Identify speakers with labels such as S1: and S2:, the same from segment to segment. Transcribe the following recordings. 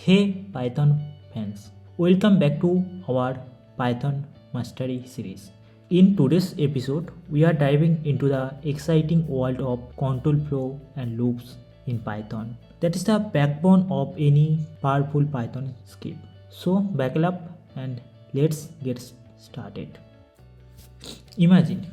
S1: Hey Python fans, welcome back to our Python Mastery series. In today's episode, we are diving into the exciting world of control flow and loops in Python. That is the backbone of any powerful Python script. So, buckle up and let's get started. Imagine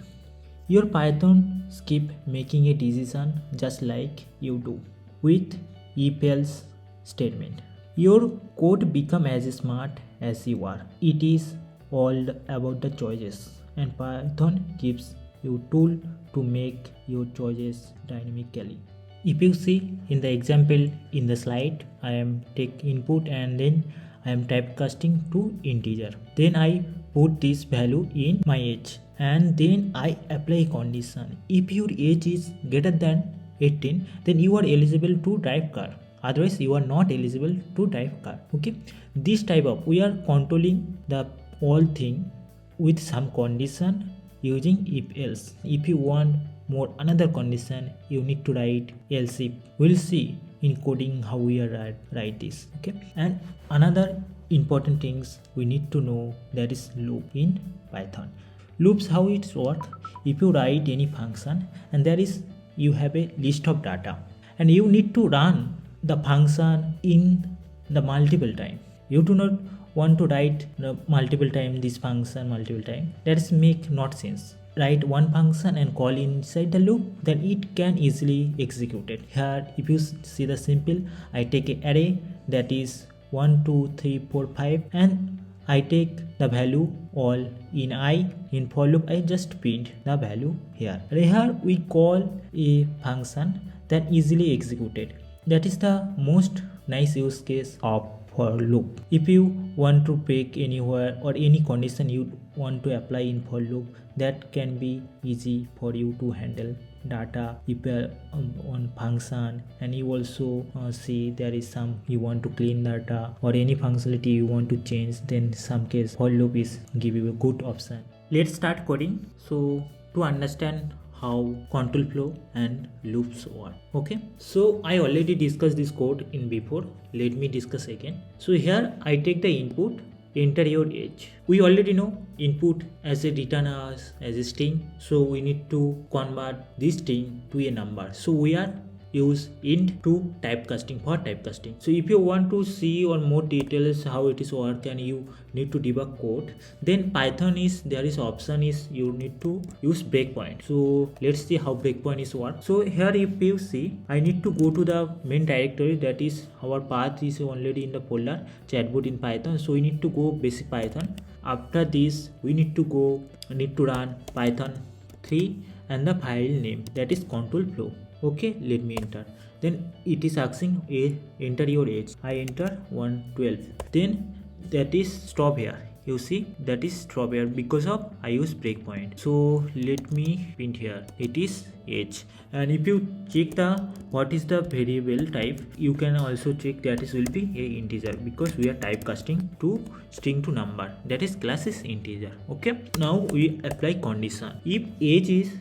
S1: your Python script making a decision just like you do with if-else statement. Your code become as smart as you are. It is all about the choices, and Python gives you tool to make your choices dynamically. If you see in the example in the slide, I am take input and then I am typecasting to integer. Then I put this value in my age and then I apply condition. If your age is greater than 18, then you are eligible to drive car. Otherwise you are not eligible to drive car. Okay, this type of we are controlling the whole thing with some condition using if else. If you want more another condition, you need to write else if. We'll see in coding how we are write this. Okay, and another important things we need to know, that is loop in Python. Loops, how it work? If you write any function and there is you have a list of data and you need to run the function in the multiple time. You do not want to write the multiple time this function multiple time. That is make not sense. Write one function and call inside the loop, then it can easily execute it. Here if you see the simple, I take an array that is 1 2 3 4 5 and I take the value all in I. In for loop I just print the value here. Here we call a function that easily executed. That is the most nice use case of for loop. If you want to break anywhere or any condition you want to apply in for loop, that can be easy for you to handle data if you are on function, and you also see there is some you want to clean data or any functionality you want to change, then some case for loop is give you a good option. Let's start coding. So to understand how control flow and loops work. Okay, so I already discussed this code in before. Let me discuss again. So here I take the input, enter your age. We already know input as a return as a string, so we need to convert this string to a number. So we are use int to typecasting for typecasting. So if you want to see or more details how it is work and you need to debug code, then Python is there is option is you need to use breakpoint. So let's see how breakpoint is work. So here if you see, I need to go to the main directory, that is our path is already in the folder Chatbot in Python. So we need to go basic Python. After this we need to run Python 3 and the file name, that is control flow. Okay, let me enter. Then it is asking enter your age. I enter 112. Then that is stop here. You see that is stop here because of I use breakpoint. So let me print here. It is age. And if you check the what is the variable type, you can also check that is will be a integer because we are typecasting to string to number. That is class is integer. Okay. Now we apply condition. If age is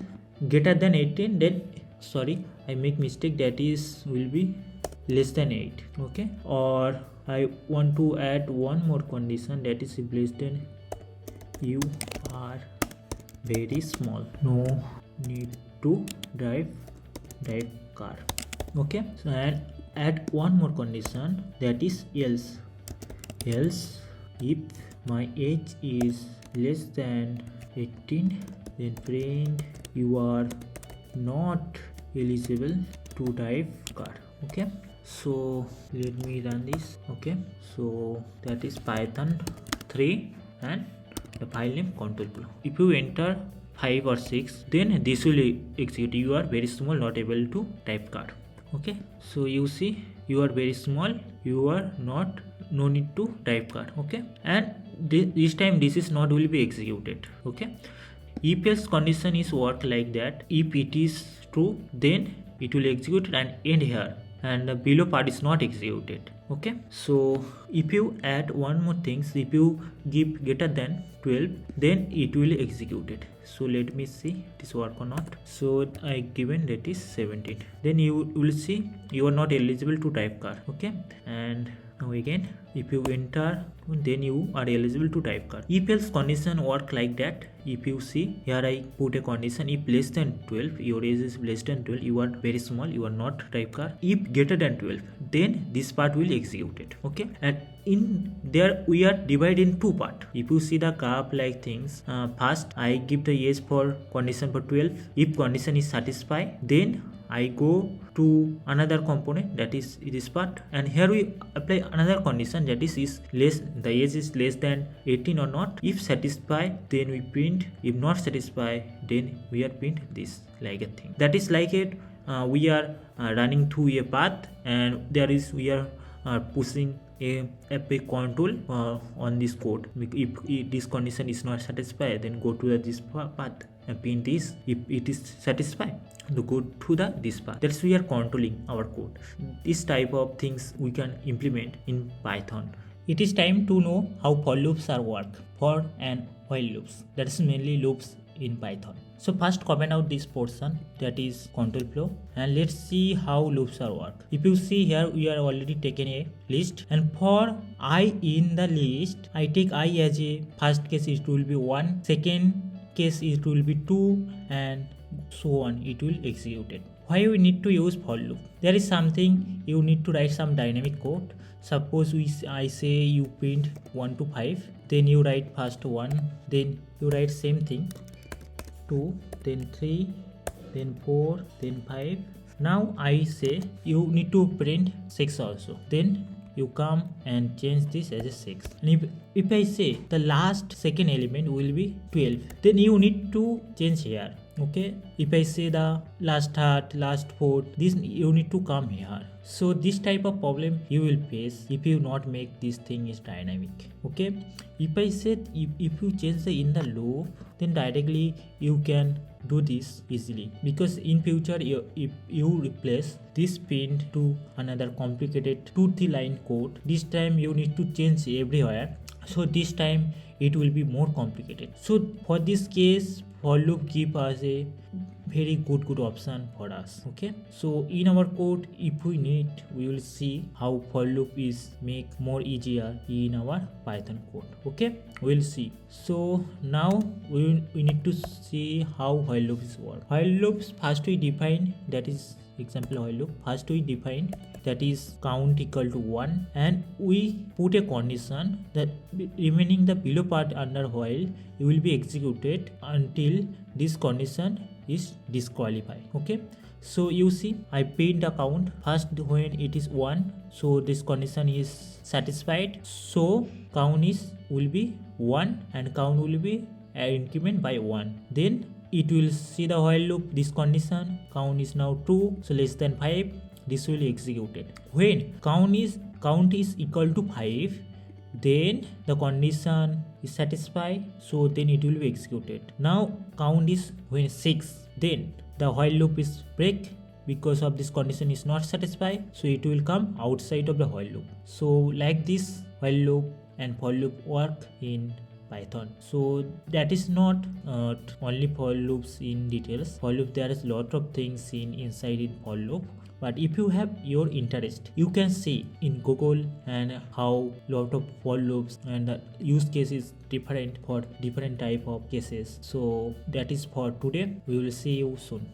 S1: greater than 18, then sorry I make mistake, that is will be less than 8. Okay, or I want to add one more condition, that is less than you are very small, no need to drive car. Okay, so and add one more condition, that is else if my age is less than 18, then print you are not eligible to drive car. Okay, so let me run this. Okay, so that is Python 3 and the file name control flow. If you enter 5 or 6, then this will execute. You are very small, not able to type car. Okay, so you see you are very small, you are not no need to type car. Okay, and this time this is not will be executed. Okay, if else condition is work like that. If it is true, then it will execute and end here, and the below part is not executed. Okay, so if you add one more things, if you give greater than 12, then it will execute it. So let me see this work or not. So I given that is 17, then you will see you are not eligible to type car. Okay, and Now again, if you enter, then you are eligible to type card. If else condition work like that. If you see here, I put a condition: if less than 12, your age is less than 12, you are very small, you are not type card. If greater than 12, then this part will execute it. Okay, and in there we are divided in two part. If you see the graph like things, first I give the age for condition for 12. If condition is satisfied, then I go to another component, that is this part, and here we apply another condition, that is less, the age is less than 18 or not. If satisfied, then we print. If not satisfied, then we are print this like a thing. That is like it. We are running through a path, and there is we are pushing a control on this code. If this condition is not satisfied, then go to this path and print this. If it is satisfied, to go to this path. That's we are controlling our code. This type of things we can implement in Python. It is time to know how for loops are work. For and while loops. That is mainly loops in Python. So first comment out this portion, that is control flow, and let's see how loops are work. If you see here, we are already taken a list, and for I in the list, I take I as a first case it will be 1, second case it will be 2, and so on, it will execute it. Why we need to use for loop? There is something you need to write some dynamic code. Suppose I say you print 1 to 5, then you write first 1, then you write same thing 2, then 3, then 4, then 5. Now I say you need to print 6 also, then you come and change this as a 6. And if I say the last second element will be 12, then you need to change here. Okay, if I say the last third, last fourth, this you need to come here. So this type of problem you will face if you not make this thing is dynamic. Okay, if I said if you change the in the loop, then directly you can do this easily, because in future if you replace this print to another complicated 2-3 line code, this time you need to change everywhere, so this time it will be more complicated. So for this case, for loop give us a very good option for us. Okay, so in our code, if we need, we will see how for loop is make more easier in our Python code. Okay, we'll see. So now we need to see how while loops work. While loops, first we define, that is example while loop. First we define, that is count equal to 1, and we put a condition that remaining the below part under while it will be executed until this condition is disqualified. Okay, so you see I print the count first when it is 1, so this condition is satisfied, so count will be 1 and count will be increment by 1. Then it will see the while loop, this condition count is now true, so less than 5, this will execute it. When count is equal to 5, then the condition is satisfied, so then it will be executed. Now count is when 6, then the while loop is break because of this condition is not satisfied, so it will come outside of the while loop. So like this while loop and for loop work in Python. So that is not only for loops in details. For loop there is lot of things inside in for loop. But if you have your interest, you can see in Google and how lot of for loops and the use case is different for different type of cases. So that is for today. We will see you soon.